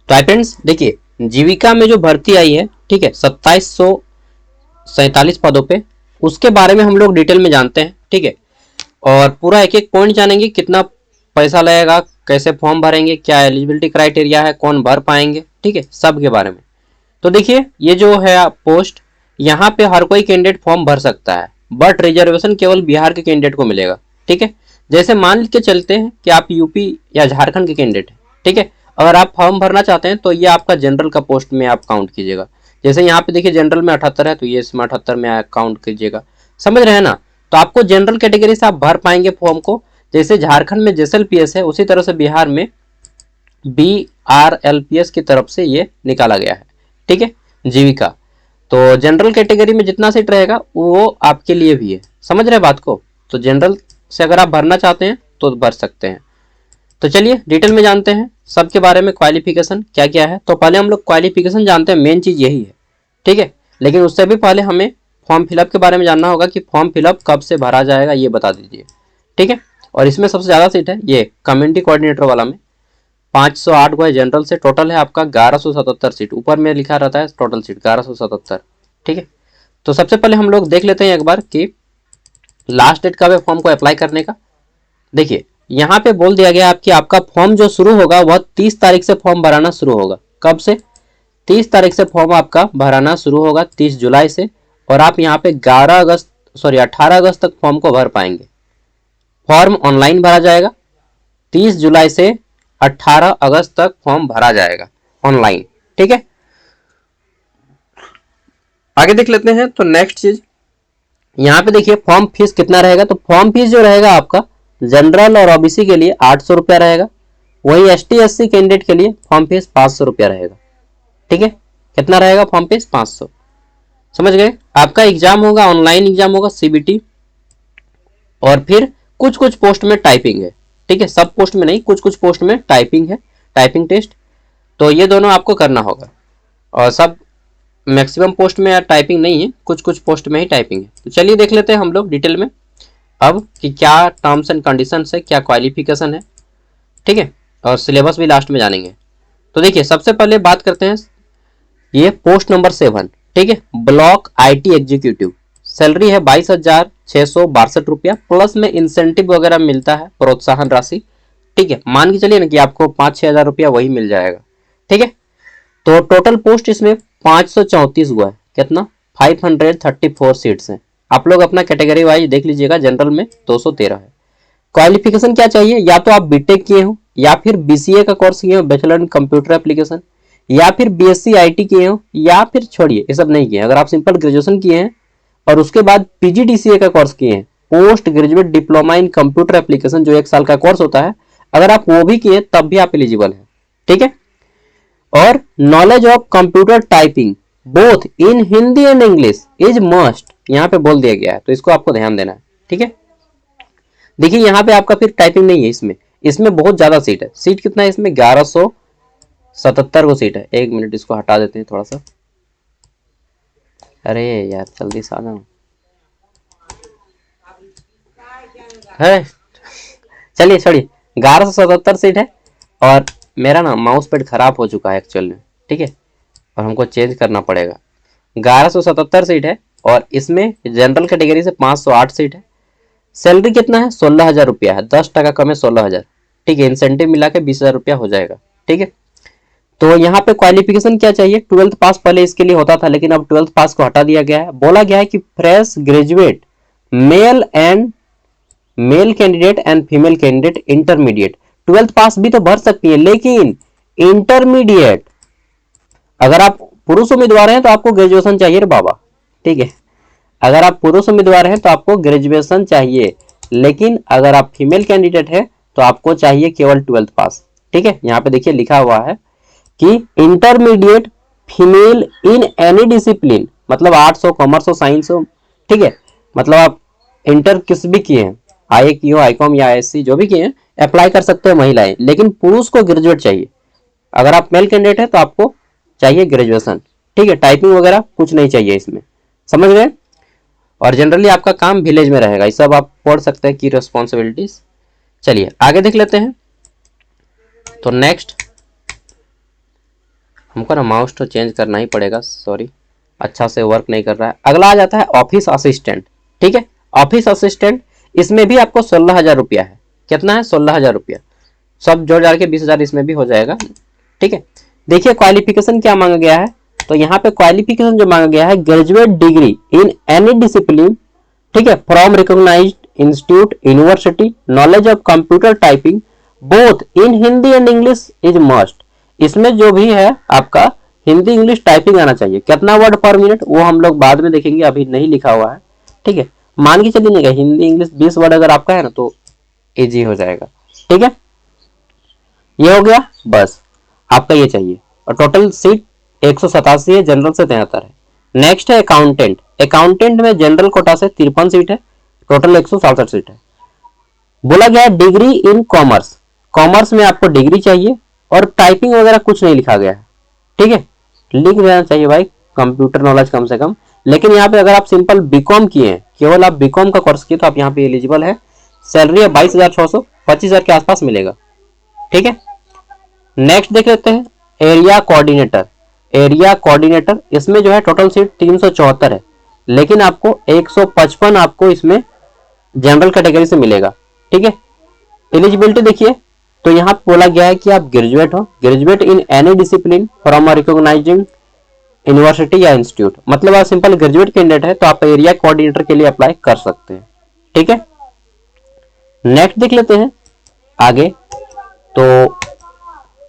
तो hi friends, देखिए जीविका में जो भर्ती आई है, ठीक है, 2747 पदों पे, उसके बारे में हम लोग डिटेल में जानते हैं। ठीक है, और पूरा एक एक पॉइंट जानेंगे, कितना पैसा लगेगा, कैसे फॉर्म भरेंगे, क्या एलिजिबिलिटी क्राइटेरिया है, कौन भर पाएंगे, ठीक है, सब के बारे में। तो देखिए ये जो है पोस्ट, यहाँ पे हर कोई कैंडिडेट फॉर्म भर सकता है, बट रिजर्वेशन केवल बिहार के कैंडिडेट को मिलेगा। ठीक है, जैसे मान के चलते हैं कि आप यूपी या झारखंड के कैंडिडेट हैं, ठीक है, अगर आप फॉर्म भरना चाहते हैं तो ये आपका जनरल का पोस्ट में आप काउंट कीजिएगा। जैसे यहाँ पे देखिए जनरल में 78 है, तो ये इसमें 78 में काउंट कीजिएगा। समझ रहे हैं ना? तो आपको जनरल कैटेगरी से आप भर पाएंगे फॉर्म को। जैसे झारखंड में जेएसएलपीएस है, उसी तरह से बिहार में बीआरएलपीएस की तरफ से ये निकाला गया है। ठीक है, जीविका। तो जनरल कैटेगरी में जितना सीट रहेगा वो आपके लिए भी है। समझ रहे बात को? तो जनरल से अगर आप भरना चाहते हैं तो भर सकते हैं। तो चलिए डिटेल में जानते हैं सबके बारे में, क्वालिफिकेशन क्या क्या है। तो पहले हम लोग क्वालिफिकेशन जानते हैं, मेन चीज यही है। ठीक है, लेकिन उससे भी पहले हमें फॉर्म फिलअप के बारे में जानना होगा कि फॉर्म फिलअप कब से भरा जाएगा, ये बता दीजिए। ठीक है, और इसमें सबसे ज्यादा सीट है ये कम्युनिटी कोऑर्डिनेटर वाला में 508 को है। जनरल से टोटल है आपका 1177 सीट, ऊपर में लिखा रहता है टोटल सीट 1177। ठीक है, तो सबसे पहले हम लोग देख लेते हैं एक बार कि लास्ट डेट कब है फॉर्म को अप्लाई करने का। देखिए यहाँ पे बोल दिया गया आपकी आपका फॉर्म जो शुरू होगा वह 30 तारीख से फॉर्म भराना शुरू होगा। कब से? 30 तारीख से फॉर्म आपका भराना शुरू होगा, 30 जुलाई से। और आप यहाँ पे 18 अगस्त तक फॉर्म को भर पाएंगे। फॉर्म ऑनलाइन भरा जाएगा, 30 जुलाई से 18 अगस्त तक फॉर्म भरा जाएगा ऑनलाइन। ठीक है, आगे देख लेते हैं। तो नेक्स्ट चीज यहाँ पे देखिए फॉर्म फीस कितना रहेगा। तो फॉर्म फीस जो रहेगा आपका जनरल और ओबीसी के लिए 800 रुपया रहेगा। वही एसटी एससी कैंडिडेट के लिए फॉर्म फीस 500 रुपया रहेगा। ठीक है, कितना रहेगा फॉर्म फीस? 500। समझ गए? आपका एग्जाम होगा, ऑनलाइन एग्जाम होगा, सीबीटी। और फिर कुछ कुछ पोस्ट में टाइपिंग है। ठीक है, सब पोस्ट में नहीं, कुछ कुछ पोस्ट में टाइपिंग है, टाइपिंग टेस्ट। तो ये दोनों आपको करना होगा। और सब मैक्सिमम पोस्ट में टाइपिंग नहीं है, कुछ कुछ पोस्ट में ही टाइपिंग है। तो चलिए देख लेते हैं हम लोग डिटेल में अब कि क्या टर्म्स एंड कंडीशंस है, क्या क्वालिफिकेशन है। ठीक है, और सिलेबस भी लास्ट में जानेंगे। तो देखिए सबसे पहले बात करते हैं ये पोस्ट नंबर 7। ठीक है, ब्लॉक आईटी एग्जीक्यूटिव। सैलरी है 22,662 रुपया, प्लस में इंसेंटिव वगैरह मिलता है, प्रोत्साहन राशि। ठीक है, मान के चलिए ना कि आपको 5-6 हजार रुपया वही मिल जाएगा। ठीक है, तो टोटल पोस्ट इसमें 534 हुआ है। कितना? 534 सीट्स हैं। आप लोग अपना कैटेगरी वाइज देख लीजिएगा। जनरल में 213 है। क्वालिफिकेशन क्या चाहिए? या तो आप बीटेक किए हो, या फिर बीसीए का कोर्स किए हो, बैचलर इन कंप्यूटर एप्लीकेशन, या फिर बीएससी आईटी किए हो, या फिर छोड़िए ये सब नहीं किए, अगर आप सिंपल ग्रेजुएशन किए हैं और उसके बाद पीजीडीसीए का कोर्स किए हैं, post graduate diploma in computer application, जो 1 साल का कोर्स होता है, अगर आप वो भी किए तब भी आप एलिजिबल है। ठीक है, और knowledge of computer typing both in Hindi and English is must, यहाँ पे बोल दिया गया है, तो इसको आपको ध्यान देना है। ठीक है, देखिए यहाँ पे आपका फिर टाइपिंग नहीं है इसमें। इसमें बहुत ज्यादा सीट है। सीट कितना है इसमें? 1177 को सीट है। 1 मिनट इसको हटा देते हैं थोड़ा सा। अरे यार जल्दी से आना है। चलिए छोड़िए, 1177 सीट है। और मेरा ना माउस पैड खराब हो चुका है एक्चुअल में। ठीक है, और हमको चेंज करना पड़ेगा। 1177 सीट है, और इसमें जनरल कैटेगरी से 508 सीट है। सैलरी कितना है? 16,000 रुपया है। 10% कम है, 16,000। ठीक है, इंसेंटिव मिला के 20,000 रुपया हो जाएगा। ठीक है, तो यहाँ पे क्वालिफिकेशन क्या चाहिए? 12th पास पहले इसके लिए होता था, लेकिन अब 12th पास को हटा दिया गया है। बोला गया है कि fresh graduate male candidate and female candidate intermediate. 12th पास भी तो भर सकती है, लेकिन इंटरमीडिएट, अगर आप पुरुष उम्मीदवार हैं तो आपको ग्रेजुएशन चाहिए रे बाबा। ठीक है, अगर आप पुरुष उम्मीदवार हैं तो आपको ग्रेजुएशन चाहिए, लेकिन अगर आप फीमेल कैंडिडेट है तो आपको चाहिए केवल 12th पास। ठीक है, यहाँ पे देखिए लिखा हुआ है कि इंटरमीडिएट फीमेल इन एनी डिसिप्लिन, मतलब आर्ट्स हो, कॉमर्स हो, साइंस हो। ठीक है, मतलब आप इंटर किस भी किए हैं, आईए की हो, आईकॉम या आईएससी जो भी किए हैं, अप्लाई कर सकते हो महिलाएं, लेकिन पुरुष को ग्रेजुएट चाहिए। अगर आप मेल कैंडिडेट है तो आपको चाहिए ग्रेजुएशन। ठीक है, टाइपिंग वगैरह कुछ नहीं चाहिए इसमें। समझ गए? और जनरली आपका काम विलेज में रहेगा। ये सब आप पढ़ सकते हैं की रिस्पॉन्सिबिलिटीज। चलिए आगे देख लेते हैं। तो नेक्स्ट हमको ना माउस तो चेंज करना ही पड़ेगा, सॉरी, अच्छा से वर्क नहीं कर रहा है। अगला आ जाता है ऑफिस असिस्टेंट। ठीक है, ऑफिस असिस्टेंट, इसमें भी आपको 16,000 रुपया है। कितना है? 16,000 रुपया। सब जोड़ जाड़ के 20,000 इसमें भी हो जाएगा। ठीक है, देखिए क्वालिफिकेशन क्या मांगा गया है। तो यहाँ पे क्वालिफिकेशन जो मांगा गया है, graduate degree in any discipline, ठीक है, from recognised institute, university, knowledge of computer typing both in Hindi and English is must. इसमें जो भी है आपका हिंदी इंग्लिश टाइपिंग आना चाहिए। कितना वर्ड पर मिनट वो हम लोग बाद में देखेंगे, अभी नहीं लिखा हुआ है। ठीक है, मान के चलिएगा हिंदी इंग्लिश 20 वर्ड अगर आपका है ना तो इजी हो जाएगा। ठीक है, ये हो गया, बस आपका ये चाहिए। और टोटल सीट 187 है, जनरल से 73 है। नेक्स्ट है अकाउंटेंट। अकाउंटेंट में जनरल कोटा से 53 सीट है, टोटल 167 सीट है। बोला गया है डिग्री इन कॉमर्स, कॉमर्स में आपको डिग्री चाहिए और टाइपिंग वगैरह कुछ नहीं लिखा गया है। ठीक है, लिख देना चाहिए भाई, कंप्यूटर नॉलेज कम से कम। लेकिन यहाँ पे अगर आप सिंपल बीकॉम किए हैं, केवल आप बीकॉम का कोर्स किए तो आप यहाँ पे एलिजिबल है। सैलरी है 22,600, 25,000 के आसपास मिलेगा। ठीक है, नेक्स्ट देख लेते हैं एरिया कोऑर्डिनेटर। एरिया कोऑर्डिनेटर, इसमें जो है टोटल सीट 374 है, लेकिन आपको 155 आपको इसमें जनरल कैटेगरी से मिलेगा। ठीक है, एलिजिबिलिटी देखिए, तो यहाँ बोला गया है कि आप ग्रेजुएट हो, graduate in any discipline from recognising university या इंस्टीट्यूट, मतलब आप सिंपल ग्रेजुएट कैंडिडेट है तो आप एरिया कोऑर्डिनेटर के लिए अप्लाई कर सकते हैं। ठीक है, नेक्स्ट देख लेते हैं आगे। तो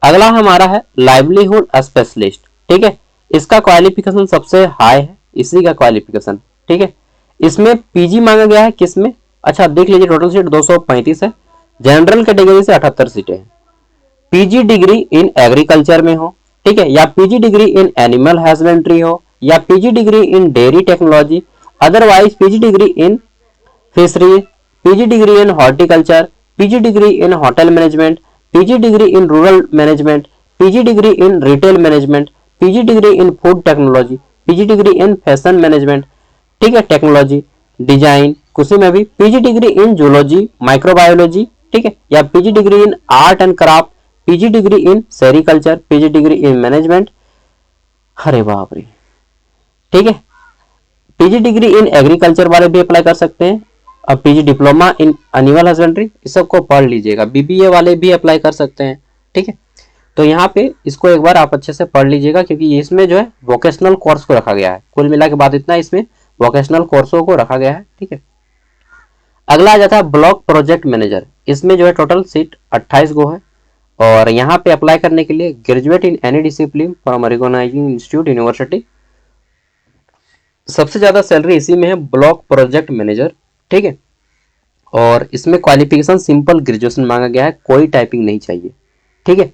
अगला हमारा है लाइवलीहुड स्पेशलिस्ट। ठीक है, इसका क्वालिफिकेशन सबसे हाई है, इसी का क्वालिफिकेशन। ठीक है, इसमें पीजी मांगा गया है, किसमें? अच्छा देख लीजिए, टोटल सीट 235 है, जनरल कैटेगरी से 78 सीटें हैं। पीजी डिग्री इन एग्रीकल्चर में हो, ठीक है, या PG degree in animal husbandry हो, या PG degree in dairy technology, otherwise PG degree in fishery, PG degree in horticulture, PG degree in hotel management, PG degree in rural management, PG degree in retail management, PG degree in food technology, PG degree in fashion management, ठीक है, technology design, उसी में भी PG degree in zoology microbiology, ठीक है, या PG degree in art and craft, PG degree in sericulture, PG degree in management, अरे बाप रे। ठीक है, पीजी डिग्री इन एग्रीकल्चर वाले भी अप्लाई कर सकते हैं। अब PG diploma in animal husbandry, इस सबको पढ़ लीजिएगा। बीबीए वाले भी अप्लाई कर सकते हैं। ठीक है, तो यहाँ पे इसको एक बार आप अच्छे से पढ़ लीजिएगा, क्योंकि इसमें जो है वोकेशनल कोर्स को रखा गया है। कुल मिला के बाद इतना इसमें वोकेशनल कोर्सों को रखा गया है। ठीक है, अगला आ जाता है ब्लॉक प्रोजेक्ट मैनेजर। इसमें जो है टोटल सीट 28 गो है, और यहाँ पे अप्लाई करने के लिए graduate in any discipline from recognising institute university. सबसे ज्यादा सैलरी इसी में है, ब्लॉक प्रोजेक्ट मैनेजर। ठीक है, और इसमें क्वालिफिकेशन सिंपल ग्रेजुएशन मांगा गया है, कोई टाइपिंग नहीं चाहिए। ठीक है,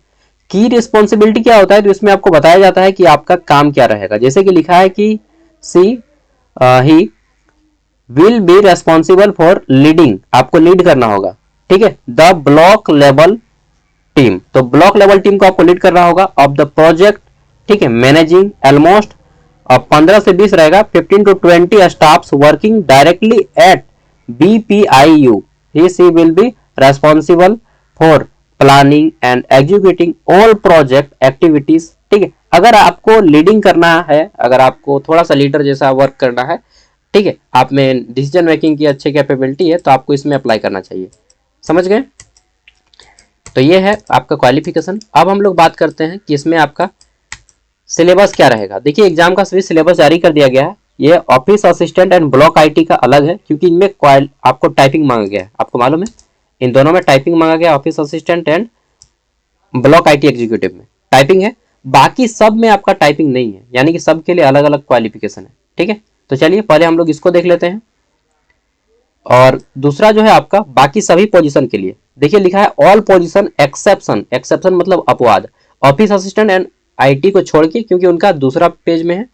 की रिस्पॉन्सिबिलिटी क्या होता है, तो इसमें आपको बताया जाता है कि आपका काम क्या रहेगा। जैसे कि लिखा है कि he will be responsible for leading, आपको लीड करना होगा। ठीक है, द ब्लॉक लेवल टीम, तो ब्लॉक लेवल टीम को आपको लीड करना होगा ऑफ द प्रोजेक्ट। ठीक है, मैनेजिंग ऑलमोस्ट 15 से 20 रहेगा, 15 to 20 staffs working directly at BPIU. She will be responsible for planning and executing all project activities. ठीक है, अगर आपको लीडिंग करना है, अगर आपको थोड़ा सा लीडर जैसा वर्क करना है, ठीक है, आप में डिसीजन मेकिंग की अच्छी कैपेबिलिटी है, तो आपको इसमें अप्लाई करना चाहिए। समझ गए? तो ये है आपका क्वालिफिकेशन। अब हम लोग बात करते हैं कि इसमें आपका सिलेबस क्या रहेगा। देखिए, एग्जाम का सभी सिलेबस जारी कर दिया गया है। ये office assistant and block IT का अलग है, क्योंकि इनमें आपको टाइपिंग मांगा गया है। आपको मालूम है, इन दोनों में टाइपिंग मांगा गया, office assistant and block IT executive में टाइपिंग है, बाकी सब में आपका टाइपिंग नहीं है, यानी कि सब के लिए अलग अलग क्वालिफिकेशन है। ठीक है, तो चलिए पहले हम लोग इसको देख लेते हैं। और दूसरा जो है आपका बाकी सभी पोजीशन के लिए, देखिए लिखा है ऑल पोजीशन एक्सेप्शन, एक्सेप्शन मतलब अपवाद, ऑफिस असिस्टेंट एंड आईटी को छोड़ के, क्योंकि उनका दूसरा पेज में है,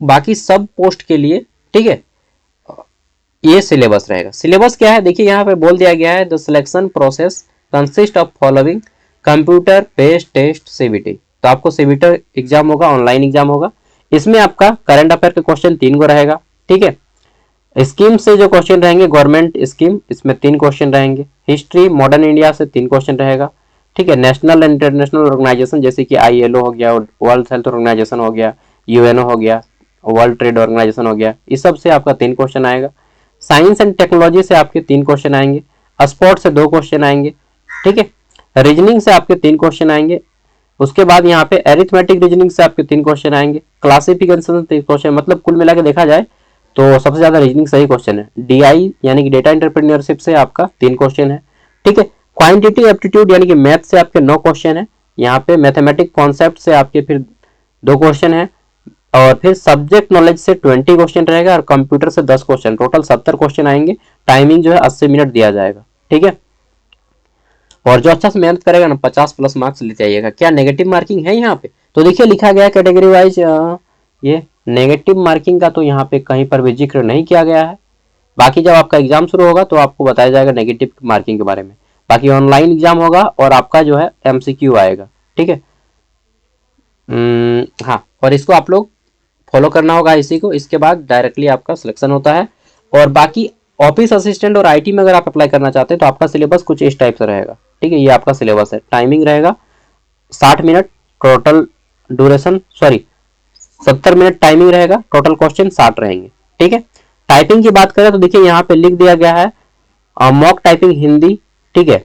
बाकी सब पोस्ट के लिए। ठीक है, ये सिलेबस रहेगा। सिलेबस क्या है, देखिए यहाँ पे बोल दिया गया है, the selection process consist of following computer based test CBT. तो आपको सीबीटी एग्जाम होगा, ऑनलाइन एग्जाम होगा। इसमें आपका करंट अफेयर के क्वेश्चन 3 को रहेगा। ठीक है, स्कीम से जो क्वेश्चन रहेंगे, गवर्नमेंट स्कीम, इसमें 3 क्वेश्चन रहेंगे। हिस्ट्री मॉडर्न इंडिया से 3 क्वेश्चन रहेगा। ठीक है। नेशनल एंड इंटरनेशनल ऑर्गेनाइजेशन जैसे कि ILO हो गया, वर्ल्ड हेल्थ ऑर्गेनाइजेशन हो गया, UNO हो गया, वर्ल्ड ट्रेड ऑर्गेनाइजेशन हो गया, इस सब से आपका 3 क्वेश्चन आएगा। साइंस एंड टेक्नोलॉजी से आपके 3 क्वेश्चन आएंगे। स्पोर्ट्स से 2 क्वेश्चन आएंगे। ठीक है। रीजनिंग से आपके 3 क्वेश्चन आएंगे। उसके बाद यहाँ पे एरिथमेटिक रीजनिंग से आपके 3 क्वेश्चन आएंगे। क्लासिफिकेशन से 3 क्वेश्चन, मतलब कुल मिला के देखा जाए तो सबसे ज्यादा रीजनिंग सही क्वेश्चन है। DI यानी कि डेटा इंटरप्रेन्योरशिप से आपका 3 क्वेश्चन है। ठीक है। क्वांटिटी एप्टीट्यूड यानी कि मैथ से आपके 9 क्वेश्चन है। यहाँ पे मैथमेटिक कॉन्सेप्ट से आपके फिर 2 क्वेश्चन है। और फिर सब्जेक्ट नॉलेज से 20 क्वेश्चन रहेगा और कंप्यूटर से 10 क्वेश्चन, टोटल 70 क्वेश्चन आएंगे। टाइमिंग जो है 80 मिनट दिया जाएगा। ठीक है। और जो अच्छा से मेहनत करेगा ना 50 प्लस मार्क्स लेते आइएगा। क्या नेगेटिव मार्किंग है यहाँ पे? तो देखिए लिखा गया है कैटेगरी वाइज, ये नेगेटिव मार्किंग का तो यहाँ पे कहीं पर भी जिक्र नहीं किया गया है। बाकी जब आपका एग्जाम शुरू होगा तो आपको बताया जाएगा नेगेटिव मार्किंग के बारे में। बाकी ऑनलाइन एग्जाम होगा और आपका जो है MCQ आएगा। ठीक है। हाँ, और इसको आप लोग फॉलो करना होगा इसी को, इसके बाद डायरेक्टली आपका सिलेक्शन होता है। और बाकी ऑफिस असिस्टेंट और IT में अगर आप अप्लाई करना चाहते हैं तो आपका सिलेबस कुछ इस टाइप से रहेगा। ठीक है, ये आपका सिलेबस है। टाइमिंग रहेगा 60 minute, total duration 70 minute timing रहेगा, टोटल क्वेश्चन 60 रहेंगे। ठीक है। टाइपिंग की बात करें तो देखिए यहाँ पे लिख दिया गया है मॉक टाइपिंग हिंदी। ठीक है।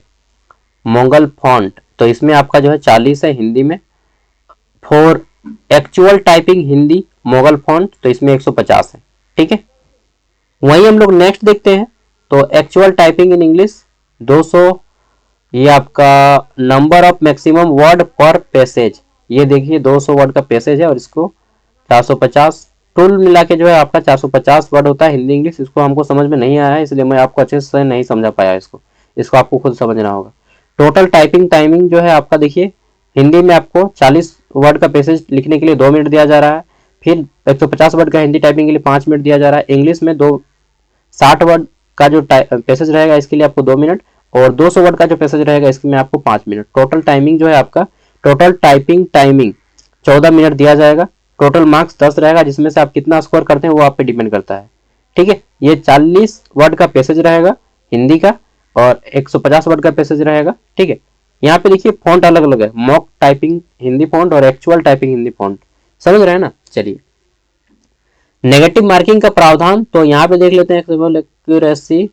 मोंगल फॉन्ट तो इसमें आपका जो है 40 है हिंदी में। फॉर एक्चुअल टाइपिंग हिंदी मोगल फॉन्ट तो इसमें 150 है। ठीक है। वहीं हम लोग नेक्स्ट देखते हैं तो एक्चुअल टाइपिंग इन इंग्लिश 200, ये आपका नंबर ऑफ मैक्सिमम वर्ड पर पैसेज, ये देखिए 200 वर्ड का पैसेज है और इसको 450, टोल मिला के जो है आपका 450 वर्ड होता है हिंदी इंग्लिश। इसको हमको समझ में नहीं आया है इसलिए मैं आपको अच्छे से नहीं समझा पाया इसको आपको खुद समझना होगा। टोटल टाइपिंग टाइमिंग जो है आपका देखिए हिंदी में आपको 40 वर्ड का पैसेज लिखने के लिए 2 मिनट दिया जा रहा है। फिर 150 वर्ड का हिंदी टाइपिंग के लिए 5 मिनट दिया जा रहा है। इंग्लिश में 60 वर्ड का जो पैसेज रहेगा इसके लिए आपको 2 मिनट, और 200 वर्ड का जो पैसेज रहेगा इसमें आपको 5 मिनट। टोटल टाइमिंग जो है आपका, टोटल टाइपिंग टाइमिंग 14 मिनट दिया जाएगा। टोटल मार्क्स 10 रहेगा, जिसमें से आप कितना स्कोर करते हैं वो आप पे डिपेंड करता है। ठीक है। ये 40 वर्ड का पैसेज रहेगा हिंदी का और 150 वर्ड का पैसेज रहेगा। ठीक है। यहाँ पे देखिए फॉन्ट अलग अलग है, मॉक टाइपिंग हिंदी फॉन्ट और एक्चुअल टाइपिंग हिंदी फॉन्ट, समझ रहे हैं ना। चलिए नेगेटिव मार्किंग का प्रावधान तो यहाँ पे देख लेते हैं। Accuracy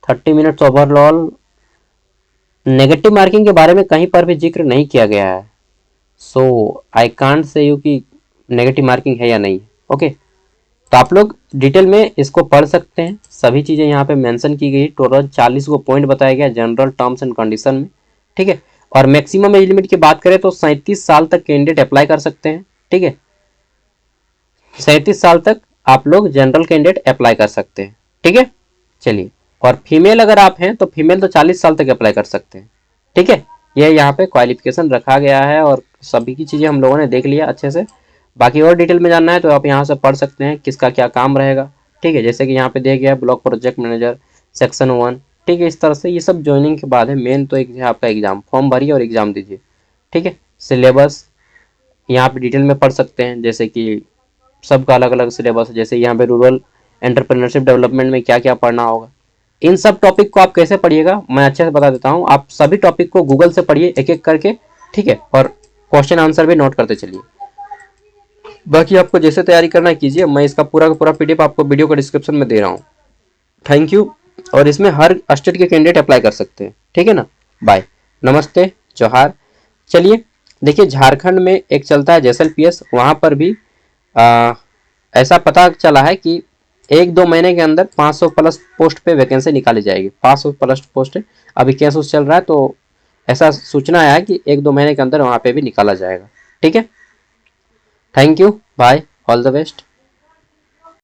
30 minutes overall. Negative marking के बारे में कहीं पर भी जिक्र नहीं किया गया है, सो आई कांट से यू कि नेगेटिव मार्किंग है या नहीं। ओके, तो आप लोग डिटेल में इसको पढ़ सकते हैं। सभी चीजें यहाँ पे मेंशन की गई। टोटल 40 को पॉइंट बताया गया जनरल टर्म्स एंड कंडीशन में। ठीक है। और मैक्सिमम एज लिमिट की बात करें तो 37 साल तक कैंडिडेट अप्लाई कर सकते हैं। ठीक है। 37 साल तक आप लोग जनरल कैंडिडेट अप्लाई कर सकते हैं। ठीक है। चलिए, और फीमेल अगर आप हैं तो फीमेल तो 40 साल तक अप्लाई कर सकते हैं। ठीक है। ये यहाँ पे क्वालिफिकेशन रखा गया है और सभी की चीजें हम लोगों ने देख लिया अच्छे से। बाकी और डिटेल में जानना है तो आप यहाँ से पढ़ सकते हैं किसका क्या काम रहेगा। ठीक है। जैसे कि यहाँ पे दिया गया है ब्लॉक प्रोजेक्ट मैनेजर सेक्शन 1। ठीक है। इस तरह से ये सब ज्वाइनिंग के बाद है। मेन तो एक है आपका एग्जाम, फॉर्म भरिए और एग्जाम दीजिए। ठीक है। सिलेबस यहाँ पे डिटेल में पढ़ सकते हैं, जैसे कि सबका अलग अलग सिलेबस है। जैसे यहाँ पे रूरल एंटरप्रेन्योरशिप डेवलपमेंट में क्या क्या पढ़ना होगा, इन सब टॉपिक को आप कैसे पढ़िएगा मैं अच्छे से बता देता हूँ। आप सभी टॉपिक को गूगल से पढ़िए एक एक करके। ठीक है। और क्वेश्चन आंसर भी नोट करते चलिए। बाकी आपको जैसे तैयारी करना है कीजिए। मैं इसका पूरा का पूरा PDF आपको वीडियो का डिस्क्रिप्शन में दे रहा हूँ। Thank you. और इसमें हर स्टेट के कैंडिडेट अप्लाई कर सकते हैं। ठीक है ना। बाय, नमस्ते, जोहार। चलिए देखिए, झारखंड में एक चलता है JSLPS, वहाँ पर भी ऐसा पता चला है कि 1-2 महीने के अंदर 500 प्लस पोस्ट पे वैकेंसी निकाली जाएगी। 500 प्लस पोस्ट अभी केस उस चल रहा है, तो ऐसा सूचना आया है कि 1-2 महीने के अंदर वहाँ पे भी निकाला जाएगा। ठीक है। Thank you, bye, all the best.